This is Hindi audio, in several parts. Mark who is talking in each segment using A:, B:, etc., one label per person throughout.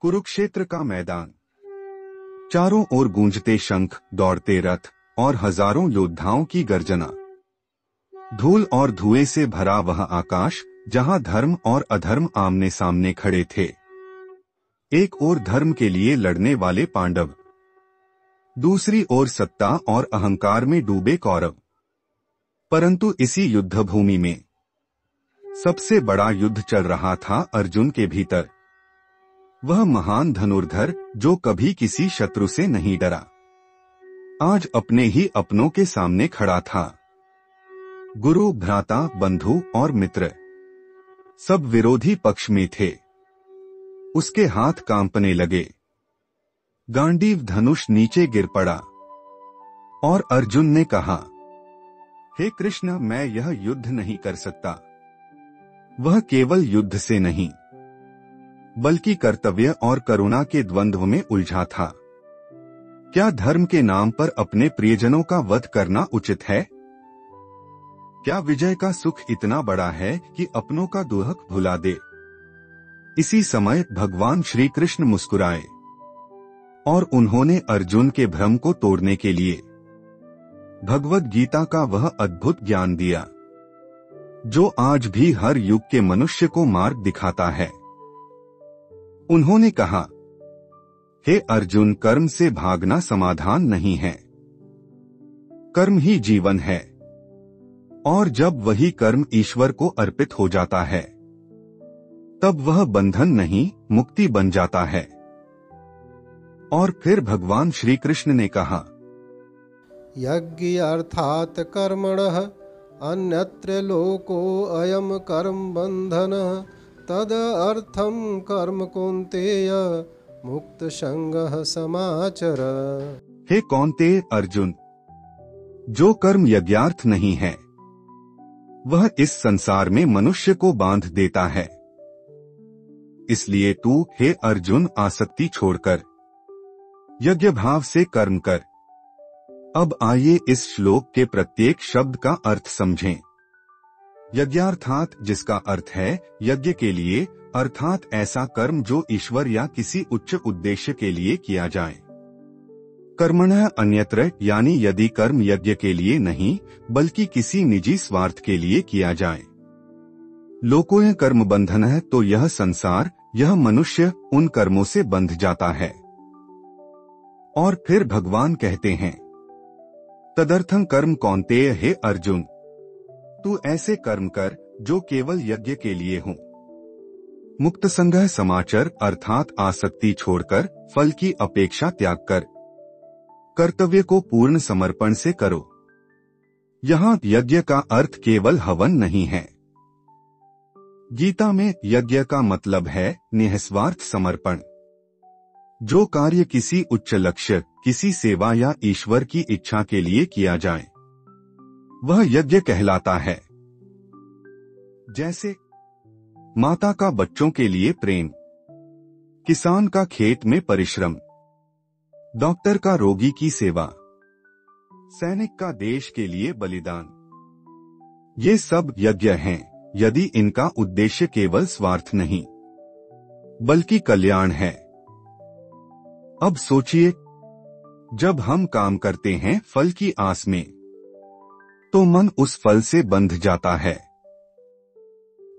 A: कुरुक्षेत्र का मैदान। चारों ओर गूंजते शंख, दौड़ते रथ और हजारों योद्धाओं की गर्जना। धूल और धुएं से भरा वह आकाश जहां धर्म और अधर्म आमने सामने खड़े थे। एक ओर धर्म के लिए लड़ने वाले पांडव, दूसरी ओर सत्ता और अहंकार में डूबे कौरव। परंतु इसी युद्ध भूमि में सबसे बड़ा युद्ध चल रहा था अर्जुन के भीतर। वह महान धनुर्धर जो कभी किसी शत्रु से नहीं डरा, आज अपने ही अपनों के सामने खड़ा था। गुरु, भ्राता, बंधु और मित्र सब विरोधी पक्ष में थे। उसके हाथ कांपने लगे, गांडीव धनुष नीचे गिर पड़ा और अर्जुन ने कहा, हे कृष्ण, मैं यह युद्ध नहीं कर सकता। वह केवल युद्ध से नहीं बल्कि कर्तव्य और करुणा के द्वंद्व में उलझा था। क्या धर्म के नाम पर अपने प्रियजनों का वध करना उचित है? क्या विजय का सुख इतना बड़ा है कि अपनों का दुख भुला दे? इसी समय भगवान श्री कृष्ण मुस्कुराए और उन्होंने अर्जुन के भ्रम को तोड़ने के लिए भगवद गीता का वह अद्भुत ज्ञान दिया जो आज भी हर युग के मनुष्य को मार्ग दिखाता है। उन्होंने कहा, हे अर्जुन, कर्म से भागना समाधान नहीं है। कर्म ही जीवन है और जब वही कर्म ईश्वर को अर्पित हो जाता है तब वह बंधन नहीं, मुक्ति बन जाता है। और फिर भगवान श्री कृष्ण ने कहा,
B: यज्ञ अर्थात कर्मणः अन्यत्र लोको अयम कर्म बंधनः तद अर्थम कर्म कौन्तेय मुक्त संगः समाचर।
A: हे कौन्तेय अर्जुन, जो कर्म यज्ञार्थ नहीं है वह इस संसार में मनुष्य को बांध देता है। इसलिए तू, हे अर्जुन, आसक्ति छोड़कर यज्ञ भाव से कर्म कर। अब आइए इस श्लोक के प्रत्येक शब्द का अर्थ समझें। यज्ञार्थात, जिसका अर्थ है यज्ञ के लिए, अर्थात ऐसा कर्म जो ईश्वर या किसी उच्च उद्देश्य के लिए किया जाए। कर्मणः अन्यत्र, यानी यदि कर्म यज्ञ के लिए नहीं बल्कि किसी निजी स्वार्थ के लिए किया जाए। लोकोय कर्म बंधन है, तो यह संसार, यह मनुष्य उन कर्मों से बंध जाता है। और फिर भगवान कहते हैं, तदर्थं कर्म कौन्तेय, हे अर्जुन, तू ऐसे कर्म कर जो केवल यज्ञ के लिए हों। मुक्त संगः समाचर, अर्थात आसक्ति छोड़कर फल की अपेक्षा त्याग कर कर्तव्य को पूर्ण समर्पण से करो। यहाँ यज्ञ का अर्थ केवल हवन नहीं है। गीता में यज्ञ का मतलब है निःस्वार्थ समर्पण। जो कार्य किसी उच्च लक्ष्य, किसी सेवा या ईश्वर की इच्छा के लिए किया जाए वह यज्ञ कहलाता है। जैसे माता का बच्चों के लिए प्रेम, किसान का खेत में परिश्रम, डॉक्टर का रोगी की सेवा, सैनिक का देश के लिए बलिदान। ये सब यज्ञ हैं यदि इनका उद्देश्य केवल स्वार्थ नहीं बल्कि कल्याण है। अब सोचिए, जब हम काम करते हैं फल की आस में तो मन उस फल से बंध जाता है।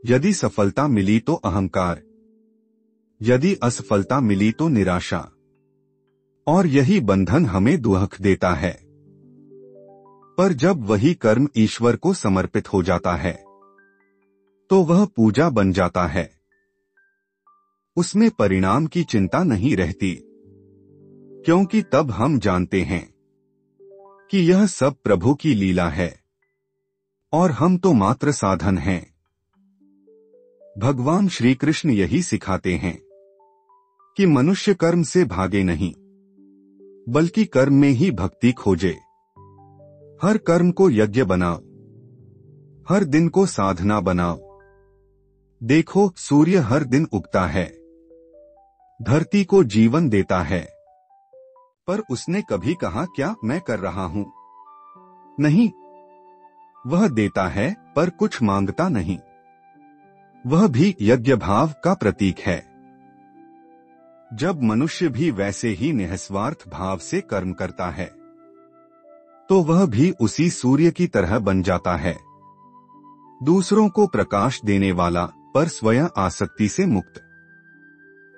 A: यदि सफलता मिली तो अहंकार, यदि असफलता मिली तो निराशा, और यही बंधन हमें दुख देता है। पर जब वही कर्म ईश्वर को समर्पित हो जाता है तो वह पूजा बन जाता है। उसमें परिणाम की चिंता नहीं रहती, क्योंकि तब हम जानते हैं कि यह सब प्रभु की लीला है और हम तो मात्र साधन हैं। भगवान श्री कृष्ण यही सिखाते हैं कि मनुष्य कर्म से भागे नहीं बल्कि कर्म में ही भक्ति खोजे। हर कर्म को यज्ञ बनाओ, हर दिन को साधना बनाओ। देखो, सूर्य हर दिन उगता है, धरती को जीवन देता है, पर उसने कभी कहा क्या मैं कर रहा हूं? नहीं, वह देता है पर कुछ मांगता नहीं। वह भी यज्ञ भाव का प्रतीक है। जब मनुष्य भी वैसे ही निस्वार्थ भाव से कर्म करता है तो वह भी उसी सूर्य की तरह बन जाता है, दूसरों को प्रकाश देने वाला पर स्वयं आसक्ति से मुक्त।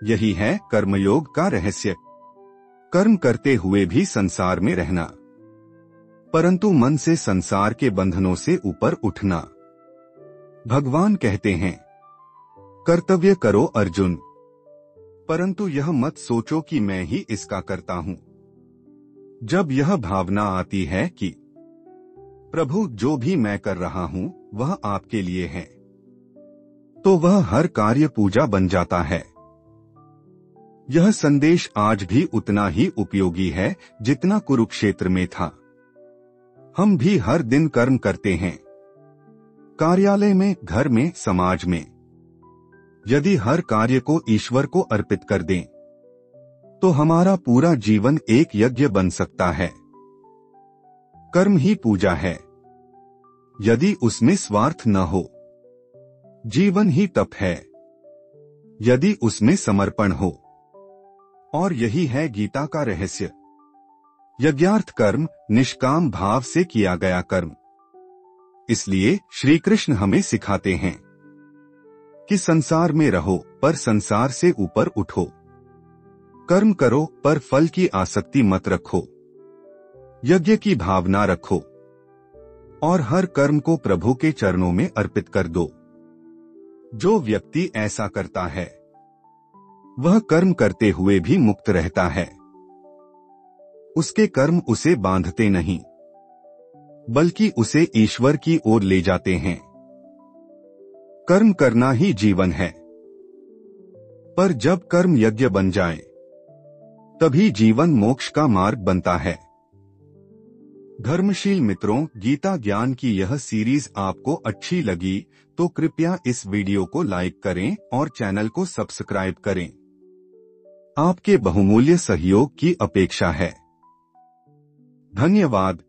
A: यही है कर्मयोग का रहस्य। कर्म करते हुए भी संसार में रहना, परंतु मन से संसार के बंधनों से ऊपर उठना। भगवान कहते हैं, कर्तव्य करो अर्जुन, परंतु यह मत सोचो कि मैं ही इसका करता हूं। जब यह भावना आती है कि प्रभु जो भी मैं कर रहा हूं वह आपके लिए है, तो वह हर कार्य पूजा बन जाता है। यह संदेश आज भी उतना ही उपयोगी है जितना कुरुक्षेत्र में था। हम भी हर दिन कर्म करते हैं, कार्यालय में, घर में, समाज में। यदि हर कार्य को ईश्वर को अर्पित कर दें तो हमारा पूरा जीवन एक यज्ञ बन सकता है। कर्म ही पूजा है, यदि उसमें स्वार्थ न हो। जीवन ही तप है, यदि उसमें समर्पण हो। और यही है गीता का रहस्य। यज्ञार्थ कर्म, निष्काम भाव से किया गया कर्म। इसलिए श्री कृष्ण हमें सिखाते हैं कि संसार में रहो पर संसार से ऊपर उठो। कर्म करो पर फल की आसक्ति मत रखो, यज्ञ की भावना रखो और हर कर्म को प्रभु के चरणों में अर्पित कर दो। जो व्यक्ति ऐसा करता है वह कर्म करते हुए भी मुक्त रहता है। उसके कर्म उसे बांधते नहीं, बल्कि उसे ईश्वर की ओर ले जाते हैं। कर्म करना ही जीवन है, पर जब कर्म यज्ञ बन जाए तभी जीवन मोक्ष का मार्ग बनता है। धर्मशील मित्रों, गीता ज्ञान की यह सीरीज आपको अच्छी लगी तो कृपया इस वीडियो को लाइक करें और चैनल को सब्सक्राइब करें। आपके बहुमूल्य सहयोग की अपेक्षा है। धन्यवाद।